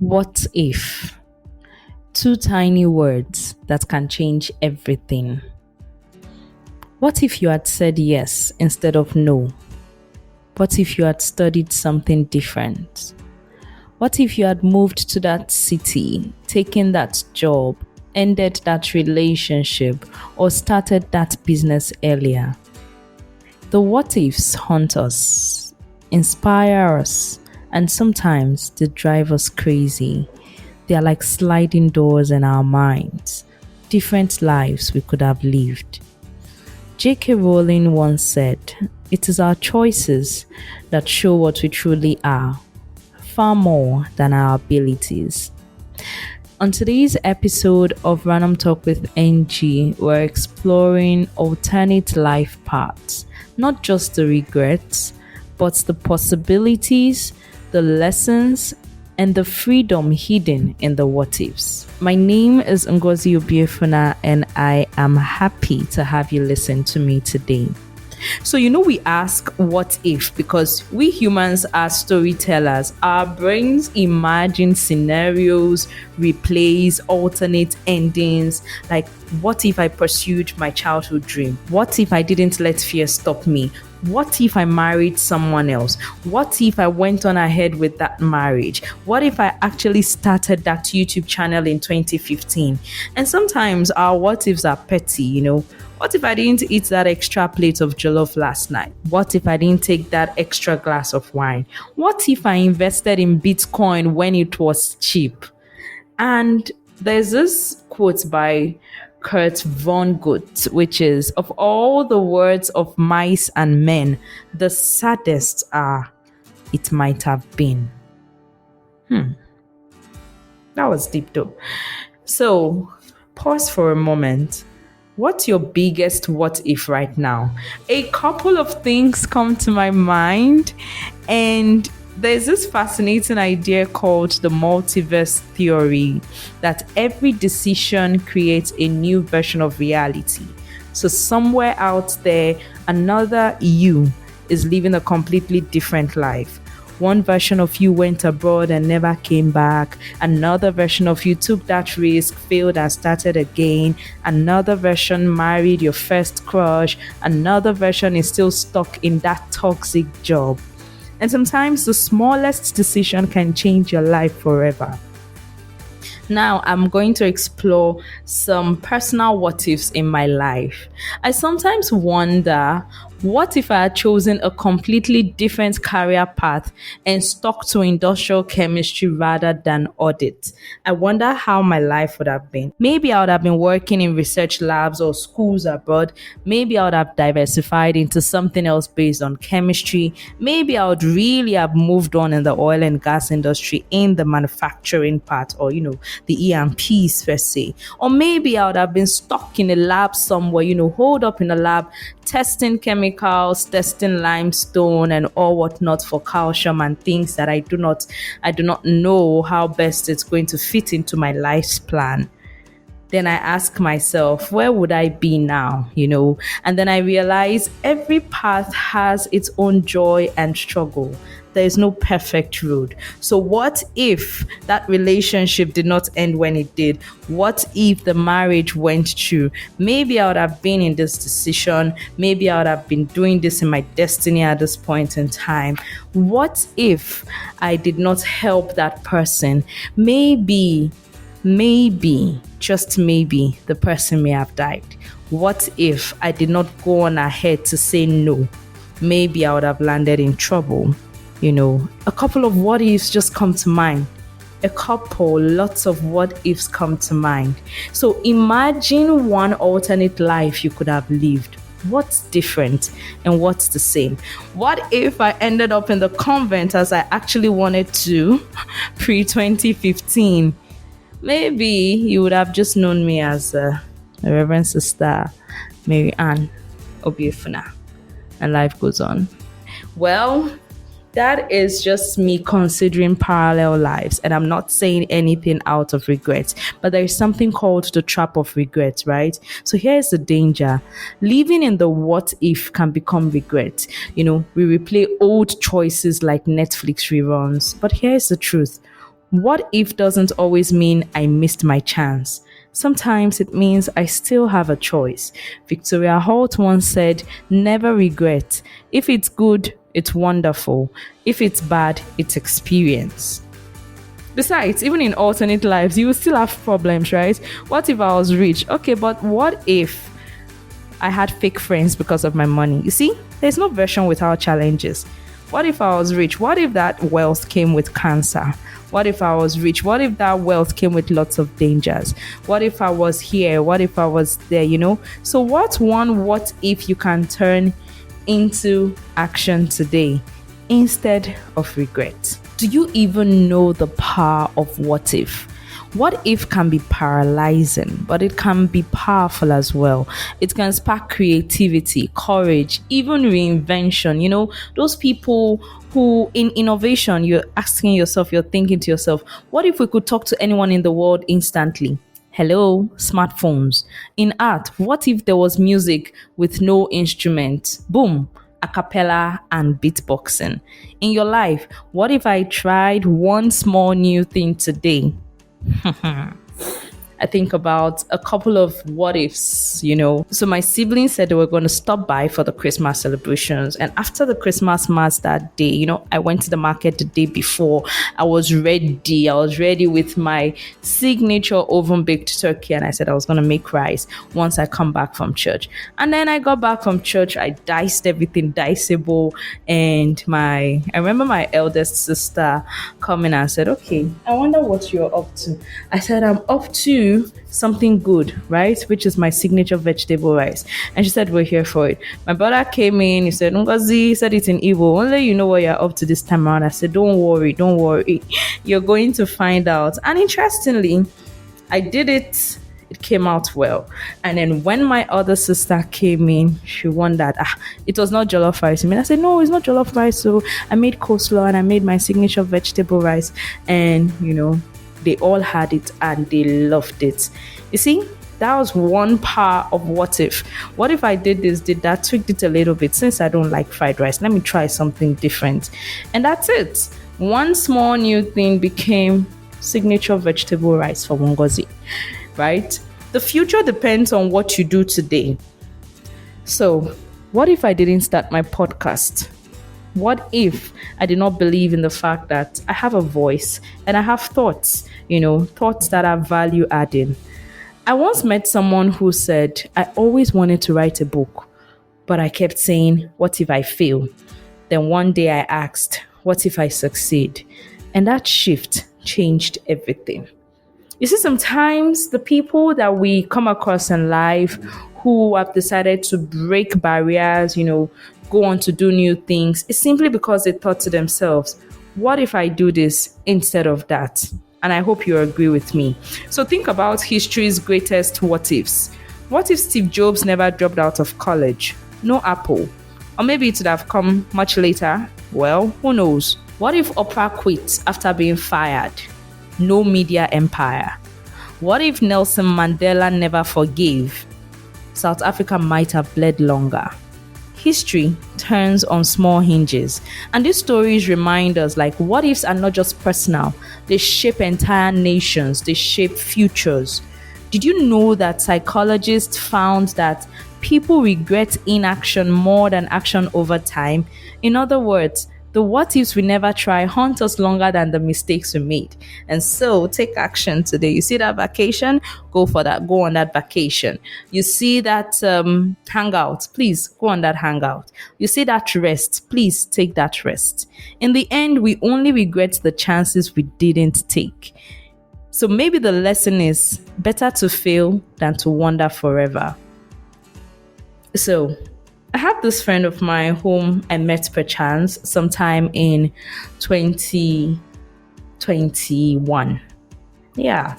What if? Two tiny words that can change everything. What if you had said yes instead of no? What if you had studied something different? What if you had moved to that city, taken that job, ended that relationship, or started that business earlier? The what ifs haunt us, inspire us, and sometimes they drive us crazy. They are like sliding doors in our minds, different lives we could have lived. J.K. Rowling once said, "It is our choices that show what we truly are, far more than our abilities." On today's episode of Random Talk with NG, we're exploring alternate life paths, not just the regrets, but the possibilities, the lessons, and the freedom hidden in the what ifs. My name is Ngozi Obiefuna, and I am happy to have you listen to me today. So, we ask what if because we humans are storytellers. Our brains imagine scenarios, replays, alternate endings. Like, what if I pursued my childhood dream? What if I didn't let fear stop me? What if I married someone else? What if I went on ahead with that marriage? What if I actually started that YouTube channel in 2015? And sometimes our what ifs are petty. What if I didn't eat that extra plate of jollof last night? What if I didn't take that extra glass of wine? What if I invested in Bitcoin when it was cheap? And there's this quote by Kurt Vonnegut, which is, "Of all the words of mice and men, the saddest are, it might have been." That was deep though. So, pause for a moment. What's your biggest what if right now? A couple of things come to my mind, and there's this fascinating idea called the multiverse theory, that every decision creates a new version of reality. So somewhere out there, another you is living a completely different life. One version of you went abroad and never came back. Another version of you took that risk, failed and started again. Another version married your first crush. Another version is still stuck in that toxic job. And sometimes the smallest decision can change your life forever. Now, I'm going to explore some personal what ifs in my life. I sometimes wonder, what if I had chosen a completely different career path and stuck to industrial chemistry rather than audit? I wonder how my life would have been. Maybe I would have been working in research labs or schools abroad. Maybe I would have diversified into something else based on chemistry. Maybe I would really have moved on in the oil and gas industry in the manufacturing part, or, the E&Ps per se. Or maybe I would have been stuck in a lab somewhere, holed up in a lab, testing chemicals, testing limestone and all whatnot for calcium and things that I do not know how best it's going to fit into my life's plan. Then I ask myself, where would I be now? And then I realize every path has its own joy and struggle. There is no perfect road. So what if that relationship did not end when it did? What if the marriage went through? Maybe I would have been in this decision. Maybe I would have been doing this in my destiny at this point in time. What if I did not help that person? Maybe, just maybe, the person may have died. What if I did not go on ahead to say no? Maybe I would have landed in trouble. A couple of what ifs just come to mind. Lots of what ifs come to mind. So imagine one alternate life you could have lived. What's different and what's the same? What if I ended up in the convent as I actually wanted to pre-2015? Maybe you would have just known me as a Reverend Sister Mary Ann Obiefuna, and life goes on. Well, that is just me considering parallel lives, and I'm not saying anything out of regret, but there is something called the trap of regret, right? So here's the danger. Living in the what if can become regret. We replay old choices like Netflix reruns, but here's the truth. What if doesn't always mean I missed my chance. Sometimes it means I still have a choice. Victoria Holt once said, never regret. If it's good, it's wonderful. If it's bad, it's experience. Besides, even in alternate lives, you will still have problems, right? What if I was rich? Okay, but what if I had fake friends because of my money? You see, there's no version without challenges. What if I was rich? What if that wealth came with cancer? What if I was rich? What if that wealth came with lots of dangers? What if I was here? What if I was there? So what if you can turn into action today instead of regret? Do you even know the power of what if? What if can be paralyzing, but it can be powerful as well. It can spark creativity, courage, even reinvention. Those people who in innovation, you're asking yourself, you're thinking to yourself, what if we could talk to anyone in the world instantly? Hello, smartphones. In art, what if there was music with no instrument? Boom, a cappella and beatboxing. In your life, what if I tried one small new thing today? I think about a couple of what ifs. So my siblings said they were going to stop by for the Christmas celebrations. And after the Christmas mass that day, I went to the market the day before. I was ready. I was ready with my signature oven baked turkey. And I said I was going to make rice once I come back from church. And then I got back from church. I diced everything diceable. And I remember my eldest sister coming and said, okay, I wonder what you're up to. I said, I'm up to something good, right? Which is my signature vegetable rice. And she said, we're here for it. My brother came in, he said, Ngozi, said it in Igbo, only you know what you're up to this time around. I said, don't worry. You're going to find out. And interestingly, I did it. It came out well. And then when my other sister came in, she wondered, it was not jollof rice. I said, no, it's not jollof rice. So I made coleslaw and I made my signature vegetable rice. And, they all had it and they loved it. You see, that was one part of what if. What if I did that, tweaked it a little bit. Since I don't like fried rice, let me try something different. And that's it. One small new thing became signature vegetable rice for Ngozi, right? The future depends on what you do today. So, what if I didn't start my podcast? What if I did not believe in the fact that I have a voice and I have thoughts, thoughts that are value adding? I once met someone who said, I always wanted to write a book, but I kept saying, what if I fail? Then one day I asked, what if I succeed? And that shift changed everything. You see, sometimes the people that we come across in life who have decided to break barriers, go on to do new things, it's simply because they thought to themselves, what if I do this instead of that? And I hope you agree with me. So think about history's greatest what ifs. What if Steve Jobs never dropped out of college? No Apple. Or maybe it would have come much later. Well, who knows? What if Oprah quit after being fired? No media empire. What if Nelson Mandela never forgave? South Africa might have bled longer. History turns on small hinges, and these stories remind us what ifs are not just personal, they shape entire nations, they shape futures. Did you know that psychologists found that people regret inaction more than action over time? In other words, the what ifs we never try haunt us longer than the mistakes we made. And so take action today. You see that vacation? Go for that. Go on that vacation. You see that hangout? Please go on that hangout. You see that rest? Please take that rest. In the end, we only regret the chances we didn't take. So maybe the lesson is better to fail than to wander forever. So I have this friend of mine whom I met per chance sometime in 2021. Yeah.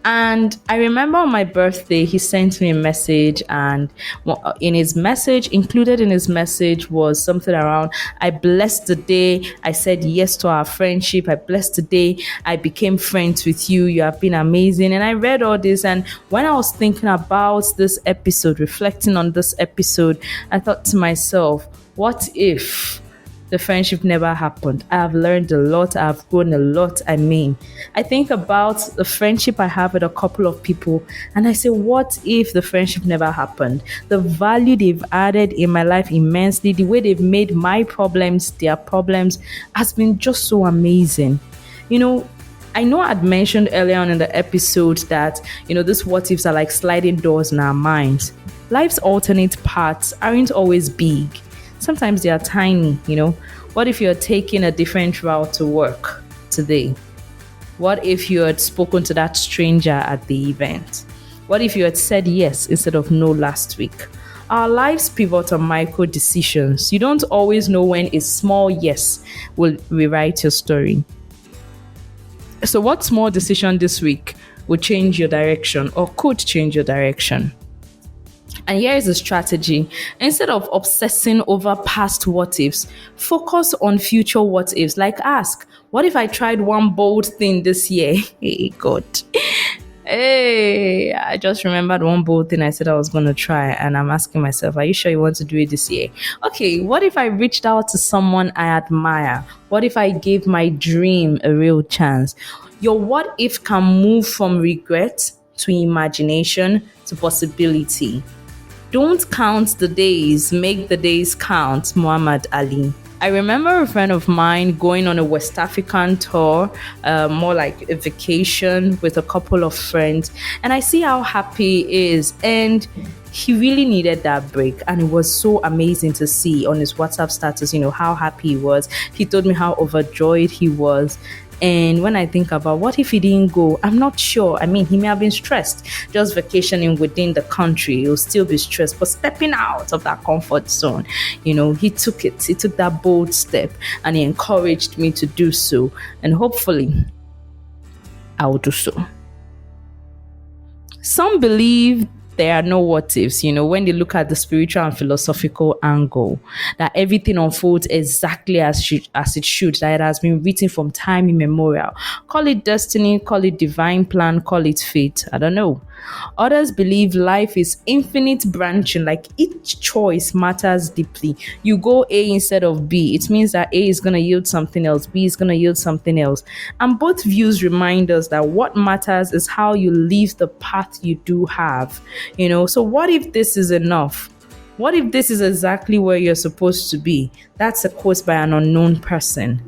And I remember on my birthday, he sent me a message, and included in his message was something around, I blessed the day I said yes to our friendship. I blessed the day I became friends with you. You have been amazing. And I read all this. And when I was thinking about this episode, reflecting on this episode, I thought to myself, what if the friendship never happened. I have learned a lot. I've grown a lot. I mean, I think about the friendship I have with a couple of people and I say, what if the friendship never happened? The value they've added in my life immensely, the way they've made my problems their problems has been just so amazing. You know, I know I'd mentioned earlier on in the episode that, these what ifs are like sliding doors in our minds. Life's alternate paths aren't always big. Sometimes they are tiny. What if you're taking a different route to work today? What if you had spoken to that stranger at the event? What if you had said yes instead of no last week? Our lives pivot on micro decisions. You don't always know when a small yes will rewrite your story. So what small decision this week will change your direction or could change your direction? And here is a strategy. Instead of obsessing over past what ifs, focus on future what ifs. Like ask, what if I tried one bold thing this year? Hey, God. Hey, I just remembered one bold thing I said I was going to try. And I'm asking myself, are you sure you want to do it this year? Okay, what if I reached out to someone I admire? What if I gave my dream a real chance? Your what if can move from regret to imagination to possibility. Don't count the days, make the days count, Muhammad Ali. I remember a friend of mine going on a West African tour, more like a vacation with a couple of friends, and I see how happy he is, and he really needed that break, and it was so amazing to see on his WhatsApp status, how happy he was. He told me how overjoyed he was. And when I think about what if he didn't go, I'm not sure. I mean, he may have been stressed. Just vacationing within the country, he'll still be stressed. But stepping out of that comfort zone, he took it. He took that bold step and he encouraged me to do so. And hopefully, I will do so. Some believe there are no what ifs, when they look at the spiritual and philosophical angle, that everything unfolds exactly as it should, that it has been written from time immemorial. Call it destiny, call it divine plan, call it fate. I don't know. Others believe life is infinite branching, like each choice matters deeply. You go A instead of B. It means that A is going to yield something else, B is going to yield something else. And both views remind us that what matters is how you live the path you do have. So what if this is enough? What if this is exactly where you're supposed to be? That's a quote by an unknown person.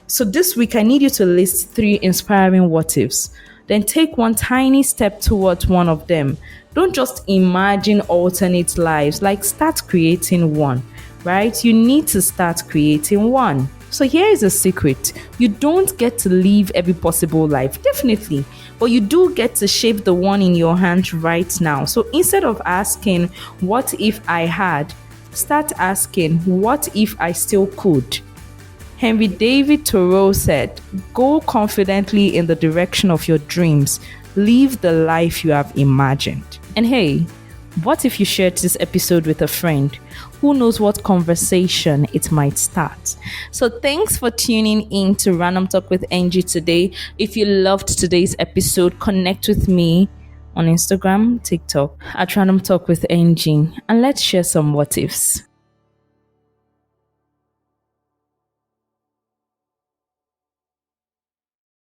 So this week, I need you to list 3 inspiring what ifs. Then take one tiny step towards one of them. Don't just imagine alternate lives, start creating one, right? You need to start creating one. So here is a secret. You don't get to live every possible life, definitely, but you do get to shape the one in your hand right now. So instead of asking, what if I had, start asking, what if I still could? Henry David Thoreau said, go confidently in the direction of your dreams. Live the life you have imagined. And hey, what if you shared this episode with a friend? Who knows what conversation it might start? So thanks for tuning in to Random Talk with Angie today. If you loved today's episode, connect with me on Instagram, TikTok at Random Talk with Angie, and let's share some what ifs.